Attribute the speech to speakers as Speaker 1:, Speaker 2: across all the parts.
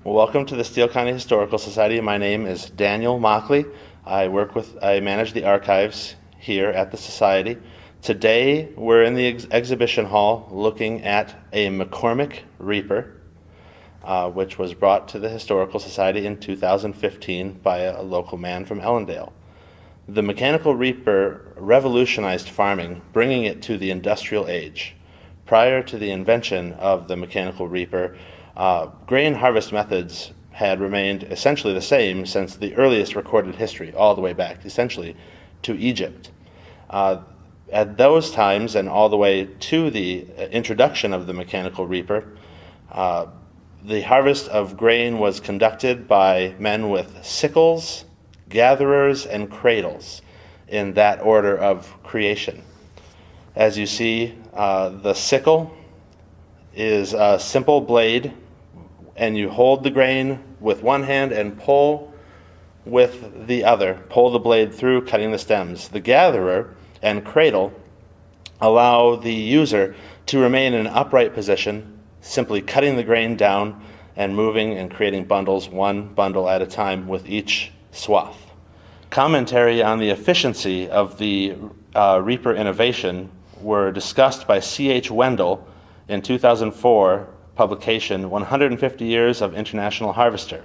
Speaker 1: Well, welcome to the Steele County Historical Society. My name is Daniel Mockley. I manage the archives here at the Society. Today, we're in the exhibition hall looking at a McCormick Reaper, which was brought to the Historical Society in 2015 by a local man from Ellendale. The mechanical reaper revolutionized farming, bringing it to the industrial age. Prior to the invention of the mechanical reaper, grain harvest methods had remained essentially the same since the earliest recorded history, all the way back, essentially, to Egypt. At those times, and all the way to the introduction of the mechanical reaper, the harvest of grain was conducted by men with sickles, gatherers, and cradles, in that order of creation. As you see, the sickle is a simple blade, and you hold the grain with one hand and pull with the other. Pull the blade through, cutting the stems. The gatherer and cradle allow the user to remain in an upright position, simply cutting the grain down and moving and creating bundles, one bundle at a time with each swath. Commentary on the efficiency of the reaper innovation were discussed by C.H. Wendell in 2004 publication, 150 Years of International Harvester.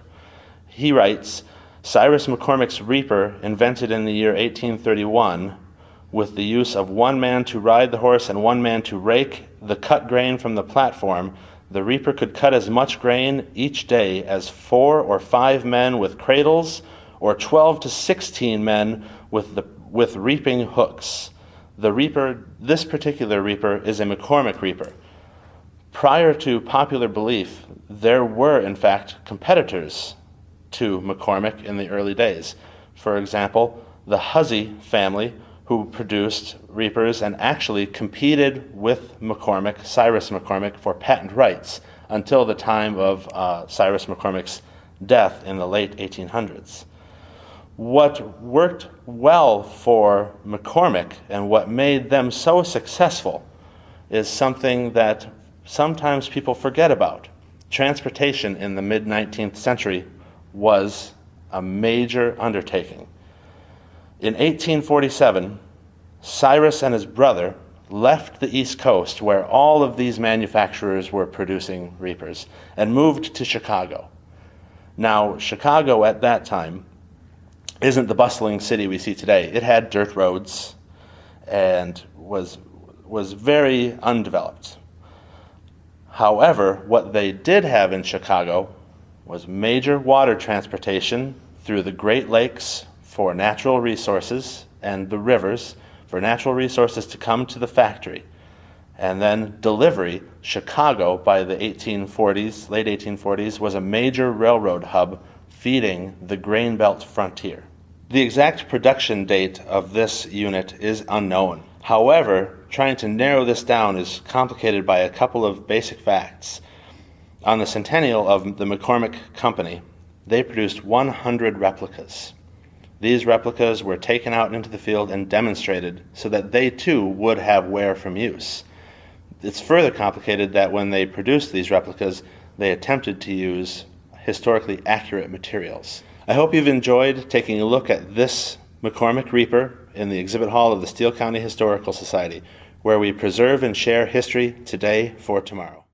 Speaker 1: He writes, Cyrus McCormick's reaper, invented in the year 1831, with the use of one man to ride the horse and one man to rake the cut grain from the platform, the reaper could cut as much grain each day as 4 or 5 men with cradles or 12 to 16 men with reaping hooks. This particular reaper is a McCormick reaper. Prior to popular belief, there were, in fact, competitors to McCormick in the early days. For example, the Hussey family, who produced reapers and actually competed with McCormick, Cyrus McCormick, for patent rights until the time of Cyrus McCormick's death in the late 1800s. What worked well for McCormick and what made them so successful is something that sometimes people forget about. Transportation in the mid-19th century was a major undertaking. In 1847, Cyrus and his brother left the East Coast, where all of these manufacturers were producing reapers, and moved to Chicago. Now, Chicago at that time isn't the bustling city we see today. It had dirt roads and was very undeveloped. However, what they did have in Chicago was major water transportation through the Great Lakes for natural resources and the rivers for natural resources to come to the factory. And then delivery. Chicago, by the late 1840s, was a major railroad hub feeding the grain belt frontier. The exact production date of this unit is unknown. However, trying to narrow this down is complicated by a couple of basic facts. On the centennial of the McCormick Company, they produced 100 replicas. These replicas were taken out into the field and demonstrated so that they too would have wear from use. It's further complicated that when they produced these replicas, they attempted to use historically accurate materials. I hope you've enjoyed taking a look at this McCormick Reaper in the exhibit hall of the Steele County Historical Society, where we preserve and share history today for tomorrow.